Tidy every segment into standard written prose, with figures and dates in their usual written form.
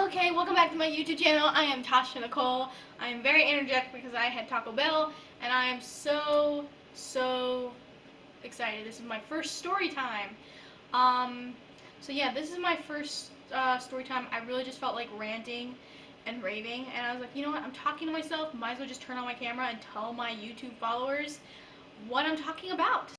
Okay, welcome back to my YouTube channel. I am Tasha Nicole. I am very energetic because I had Taco Bell, and I am so excited. This is my first story time. So yeah, this is my first story time. I really just felt like ranting and raving, and I was like, you know what? I'm talking to myself. Might as well just turn on my camera and tell my YouTube followers what I'm talking about.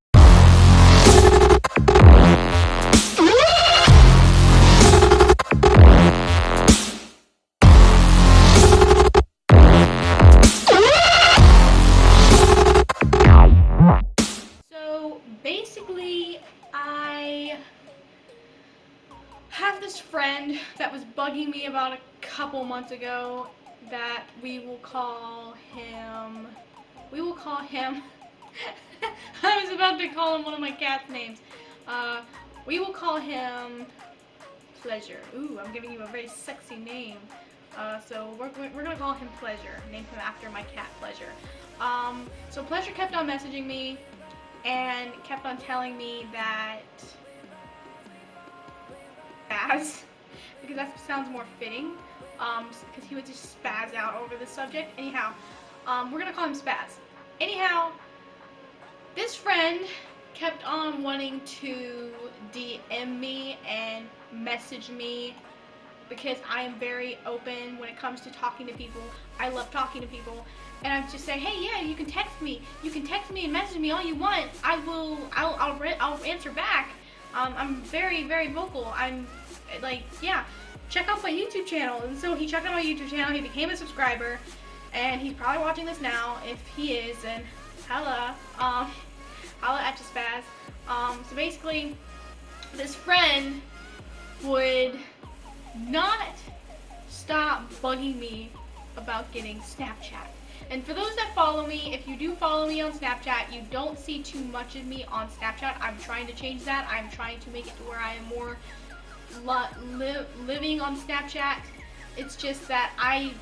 So basically, I have this friend that was bugging me about a couple months ago that we will call him, I was about to call him one of my cat's names. We will call him Pleasure. Ooh, I'm giving you a very sexy name. So we're going to call him Pleasure, named him after my cat Pleasure. So Pleasure kept on messaging me and kept on telling me that spaz, because that sounds more fitting, because he would just spaz out over the subject. Anyhow, we're gonna call him Spaz. Anyhow, this friend kept on wanting to DM me and message me because I am very open when it comes to talking to people. I love talking to people, and I'm just saying, hey, yeah, you can text me. You can text me and message me all you want. I'll answer back. I'm very vocal. I'm like, yeah, check out my YouTube channel. And so he checked out my YouTube channel. He became a subscriber, and he's probably watching this now. If he is, then hella at you, Spaz. So basically, this friend would not stop bugging me about getting Snapchat. And for those that follow me, if you do follow me on Snapchat, you don't see too much of me on Snapchat. I'm trying to change that. I'm trying to make it to where I am more living on Snapchat. It's just that I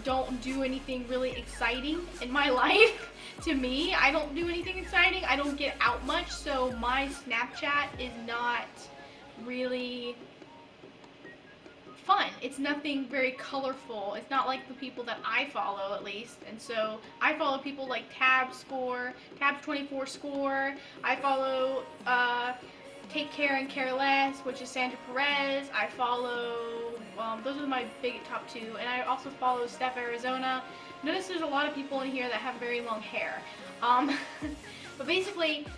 don't do anything really exciting in my life. To me, I don't do anything exciting. I don't get out much, so my Snapchat is not really fun. It's nothing very colorful. It's not like the people that I follow, at least. And so I follow people like Tabs24 Score. I follow Take Care and Care Less, which is Sandra Perez. I follow, those are my big top two. And I also follow Steph Arizona. Notice there's a lot of people in here that have very long hair. But basically,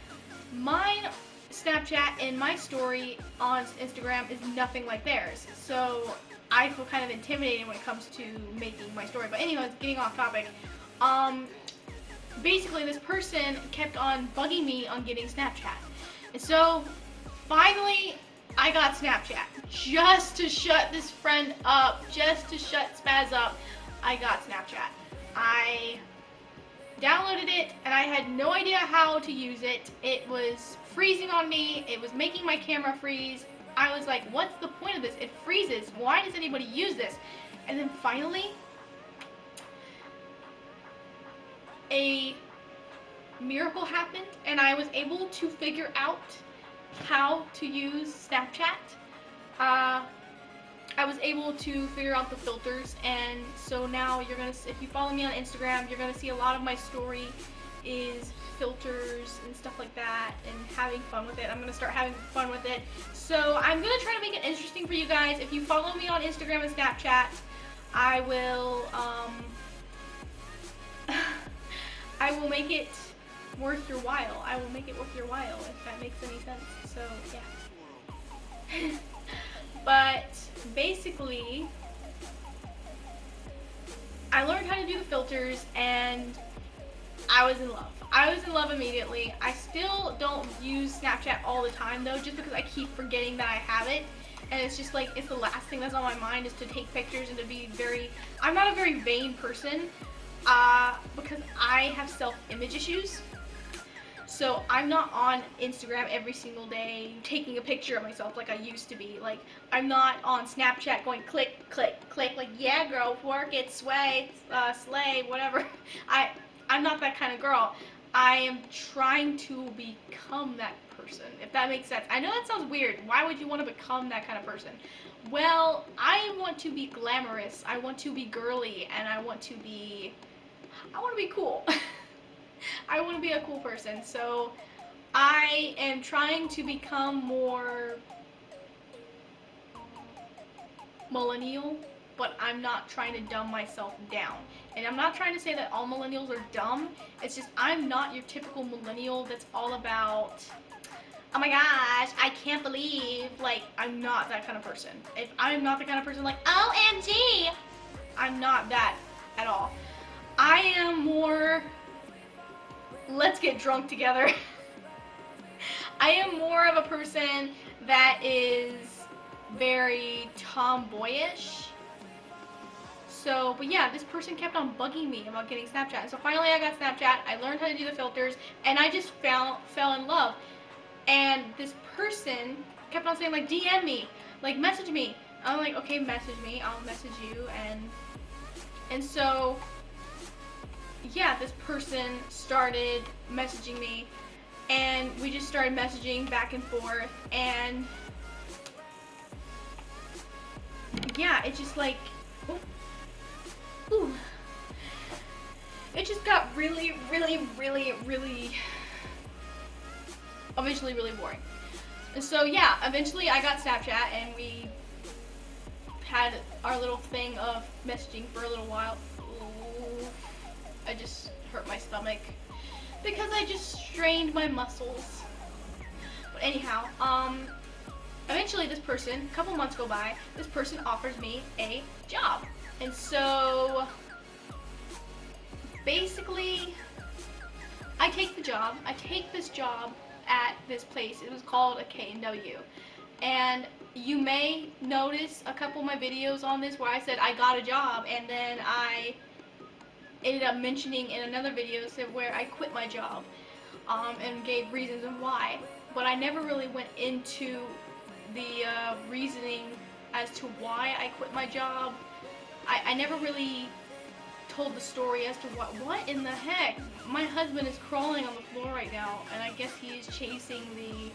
mine Snapchat and my story on Instagram is nothing like theirs, so I feel kind of intimidated when it comes to making my story. But anyways, getting off topic, basically this person kept on bugging me on getting Snapchat, and so finally I got Snapchat just to shut this friend up, just to shut Spaz up. I got Snapchat. I downloaded it, and I had no idea how to use it. It was freezing on me. It was making my camera freeze. I was like, what's the point of this? It freezes. Why does anybody use this? And then finally, a miracle happened, and I was able to figure out how to use Snapchat. I was able to figure out the filters, and so now you're gonna, if you follow me on Instagram, you're gonna see a lot of my story is filters and stuff like that, and having fun with it. I'm gonna start having fun with it. So I'm gonna try to make it interesting for you guys. If you follow me on Instagram and Snapchat, I will I will make it worth your while. I will make it worth your while, if that makes any sense. So yeah. But basically, I learned how to do the filters, and I was in love. I was in love immediately. I still don't use Snapchat all the time though, just because I keep forgetting that I have it. And it's just like, it's the last thing that's on my mind is to take pictures and to be very, I'm not a very vain person, because I have self-image issues. So I'm not on Instagram every single day taking a picture of myself like I used to be. Like, I'm not on Snapchat going click, click, click, like, yeah, girl, work it, sway, slay, whatever. I'm not that kind of girl. I am trying to become that person, if that makes sense. I know that sounds weird. Why would you want to become that kind of person? Well, I want to be glamorous. I want to be girly, and I want to be cool. I want to be a cool person. So I am trying to become more millennial, but I'm not trying to dumb myself down. And I'm not trying to say that all millennials are dumb. It's just I'm not your typical millennial that's all about, oh my gosh, I can't believe, like, I'm not that kind of person. If I'm not the kind of person like, OMG, I'm not that at all. I am more, let's get drunk together. I am more of a person that is very tomboyish. So, but yeah, this person kept on bugging me about getting Snapchat. And so finally I got Snapchat, I learned how to do the filters, and I just fell in love. And this person kept on saying, like, DM me, like, message me. I'm like, okay, message me, I'll message you. And so, yeah, this person started messaging me, and we just started messaging back and forth, and yeah, it just like, ooh, it just got really, eventually really boring. And so yeah, eventually I got Snapchat, and we had our little thing of messaging for a little while. Ooh, I just hurt my stomach because I just strained my muscles. But anyhow, eventually this person, a couple months go by, this person offers me a job. And so basically I take the job. I take this job at this place. It was called a K&W. And you may notice a couple of my videos on this where I said I got a job, and then I ended up mentioning in another video where I quit my job, and gave reasons of why. But I never really went into the reasoning as to why I quit my job. I never really told the story as to what in the heck. My husband is crawling on the floor right now, and I guess he is chasing the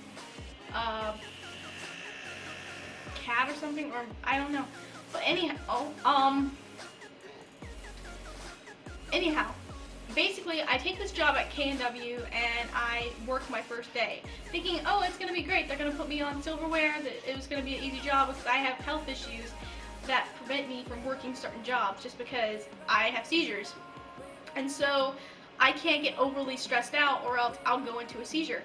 cat or something, or I don't know. But anyhow, basically I take this job at K&W, and I work my first day, thinking, oh, it's gonna be great. They're gonna put me on silverware. That it was gonna be an easy job because I have health issues that prevent me from working certain jobs just because I have seizures. And so I can't get overly stressed out, or else I'll go into a seizure.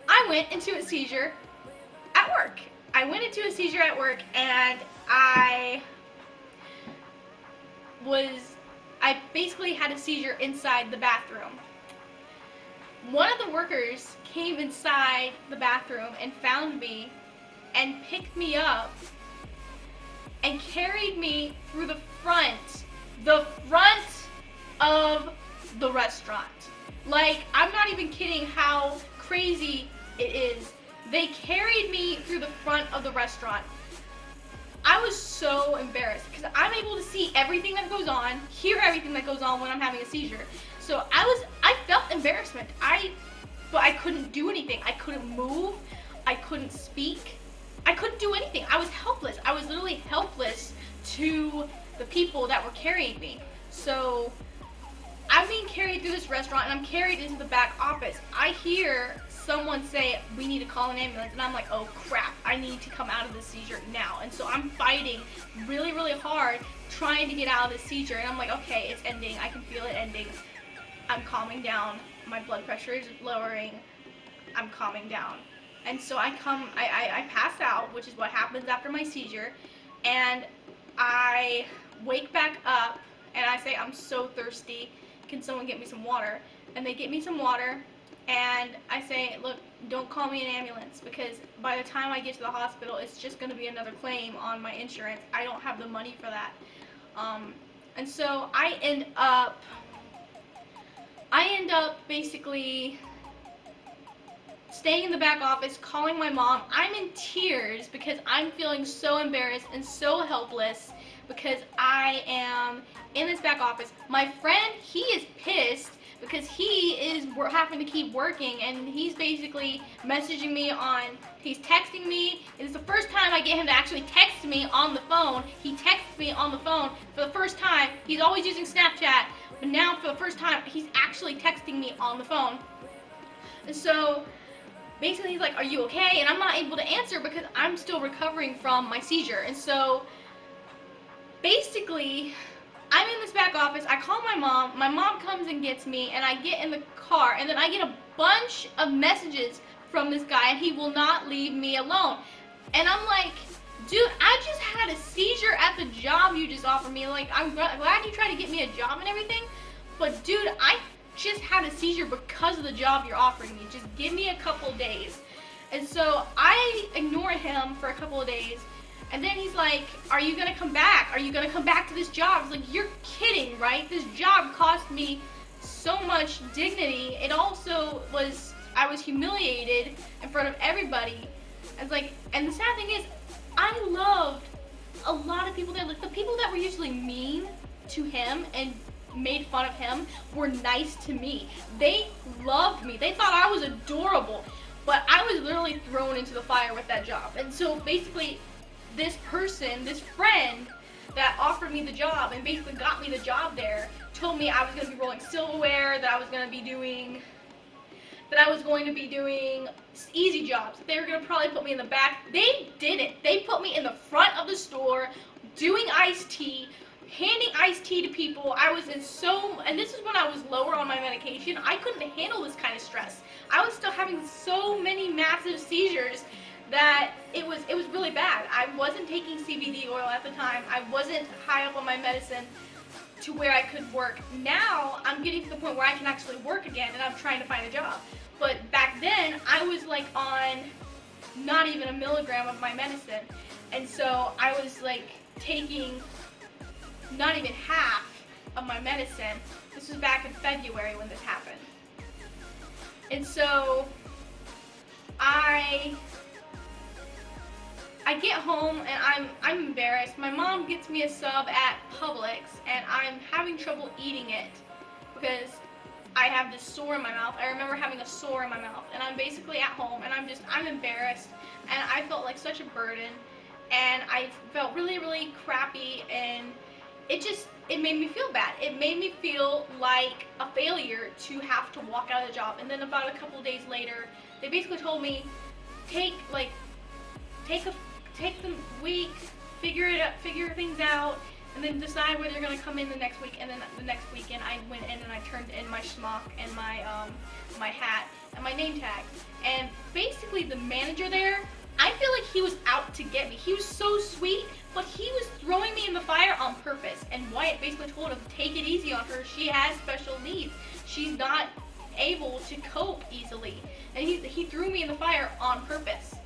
I went into a seizure at work. I went into a seizure at work, and I basically had a seizure inside the bathroom. One of the workers came inside the bathroom and found me and picked me up and carried me through the front of the restaurant. Like, I'm not even kidding how crazy it is. They carried me through the front of the restaurant. I was so embarrassed because I'm able to see everything that goes on, hear everything that goes on when I'm having a seizure. So I felt embarrassment. But I couldn't do anything. I couldn't move. I couldn't speak. I couldn't do anything. I was helpless. I was literally helpless to the people that were carrying me. So I'm being carried through this restaurant, and I'm carried into the back office. I hear someone say, we need to call an ambulance, and I'm like, oh crap, I need to come out of this seizure now. And so I'm fighting really, really hard, trying to get out of this seizure, and I'm like, okay, it's ending. I can feel it ending. I'm calming down. My blood pressure is lowering. I'm calming down. And so I pass out, which is what happens after my seizure, and I wake back up, and I say, I'm so thirsty. Can someone get me some water? And they get me some water, and I say, look, don't call me an ambulance, because by the time I get to the hospital, it's just going to be another claim on my insurance. I don't have the money for that. And so I end up basically staying in the back office, calling my mom. I'm in tears because I'm feeling so embarrassed and so helpless because I am in this back office. My friend, he is pissed because he is having to keep working, and he's basically messaging me he's texting me. It's the first time I get him to actually text me on the phone. He texts me on the phone for the first time. He's always using Snapchat, but now for the first time, he's actually texting me on the phone. And so basically he's like, "Are you okay?" And I'm not able to answer because I'm still recovering from my seizure. And so basically, I'm in this back office. I call my mom. My mom comes and gets me, and I get in the car, and then I get a bunch of messages from this guy, and he will not leave me alone. And I'm like, dude, I just had a seizure at the job you just offered me. Like, I'm glad you tried to get me a job and everything, but dude, I just had a seizure because of the job you're offering me. Just give me a couple days. And so I ignore him for a couple of days. And then he's like, "Are you going to come back? Are you going to come back to this job?" I was like, "You're kidding, right? This job cost me so much dignity. It also I was humiliated in front of everybody." It's like, and the sad thing is, I loved a lot of people there. Like, the people that were usually mean to him and made fun of him were nice to me. They loved me. They thought I was adorable. But I was literally thrown into the fire with that job. And so basically, this person, this friend that offered me the job and basically got me the job there, told me I was going to be rolling silverware, that I was going to be doing easy jobs. They were going to probably put me in the back. They didn't. They put me in the front of the store doing iced tea, handing iced tea to people. And this is when I was lower on my medication. I couldn't handle this kind of stress. I was still having so many massive seizures that it was really bad. I wasn't taking CBD oil at the time. I wasn't high up on my medicine to where I could work. Now I'm getting to the point where I can actually work again, and I'm trying to find a job. But back then I was like on not even a milligram of my medicine, and so I was like taking not even half of my medicine. This was back in February when this happened. And so I get home and I'm embarrassed. My mom gets me a sub at Publix, and I'm having trouble eating it because I have this sore in my mouth. I remember having a sore in my mouth, and I'm basically at home, and I'm embarrassed, and I felt like such a burden, and I felt really, really crappy, and it made me feel bad. It made me feel like a failure to have to walk out of the job. And then about a couple of days later, they basically told me, take the week, figure things out, and then decide whether you're going to come in the next week. And then the next weekend, I went in and I turned in my schmuck and my hat and my name tag. And basically, the manager there, I feel like he was out to get me. He was so sweet, but he was throwing me in the fire on purpose. And Wyatt basically told him, take it easy on her. She has special needs. She's not able to cope easily. And he threw me in the fire on purpose.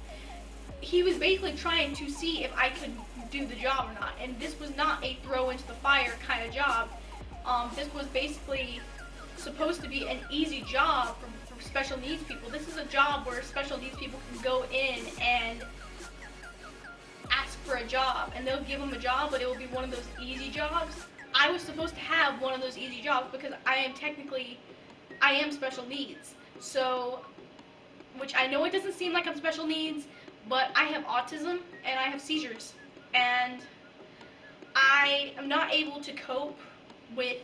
He was basically trying to see if I could do the job or not. And this was not a throw into the fire kind of job. This was basically supposed to be an easy job for special needs people. This is a job where special needs people can go in and ask for a job, and they'll give them a job, but it will be one of those easy jobs. I was supposed to have one of those easy jobs because I am special needs. So, which I know it doesn't seem like I'm special needs, but I have autism and I have seizures, and I am not able to cope with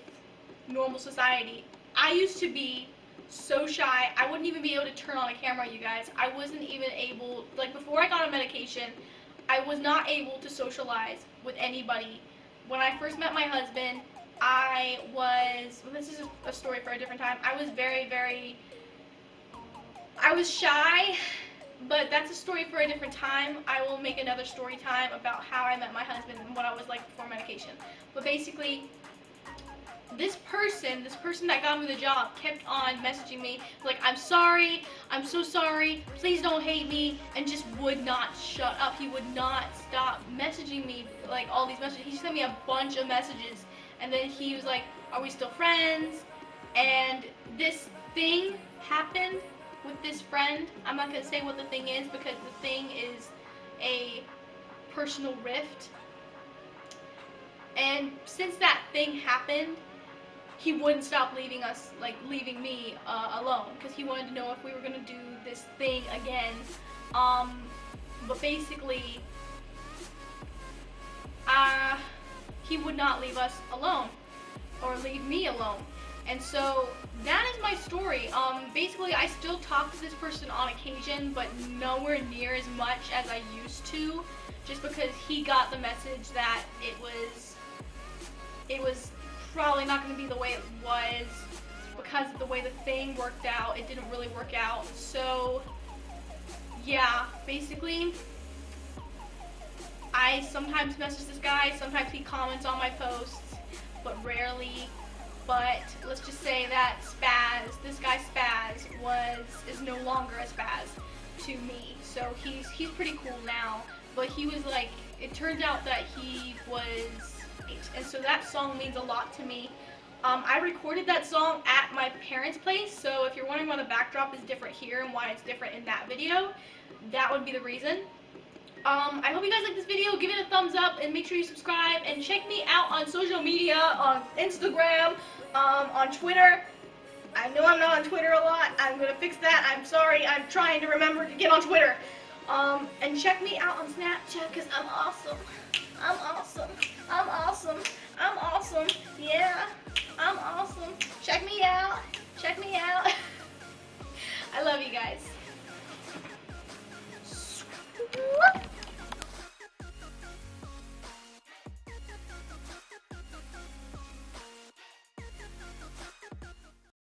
normal society. I used to be so shy. I wouldn't even be able to turn on a camera, you guys. I wasn't even able, like, before I got on medication, I was not able to socialize with anybody. When I first met my husband, this is a story for a different time. I was shy, but that's a story for a different time. I will make another story time about how I met my husband and what I was like before medication. But basically, this person that got me the job kept on messaging me like, "I'm sorry, I'm so sorry, please don't hate me," and just would not shut up. He would not stop messaging me, like, all these messages. He sent me a bunch of messages, and then he was like, "Are we still friends?" And this thing happened with this friend. I'm not going to say what the thing is because the thing is a personal rift. And since that thing happened, he wouldn't stop leaving us, like leaving me alone, because he wanted to know if we were gonna do this thing again. But basically, he would not leave us alone or leave me alone. And so that is my story. Basically, I still talk to this person on occasion, but nowhere near as much as I used to, just because he got the message that it was probably not going to be the way it was, because of the way the thing worked out. It didn't really work out. So yeah, basically, I sometimes message this guy, sometimes he comments on my posts, but rarely. But let's just say that Spaz, this guy Spaz, is no longer a Spaz to me. So he's pretty cool now. But he was like, it turns out that he was 8, and so that song means a lot to me. I recorded that song at my parents' place, so if you're wondering why the backdrop is different here and why it's different in that video, that would be the reason. I hope you guys like this video. Give it a thumbs up and make sure you subscribe, and check me out on social media, on Instagram, on Twitter. I know I'm not on Twitter a lot. I'm gonna fix that. I'm sorry. I'm trying to remember to get on Twitter. And check me out on Snapchat, because I'm awesome. I'm awesome. I'm awesome. I'm awesome. Yeah.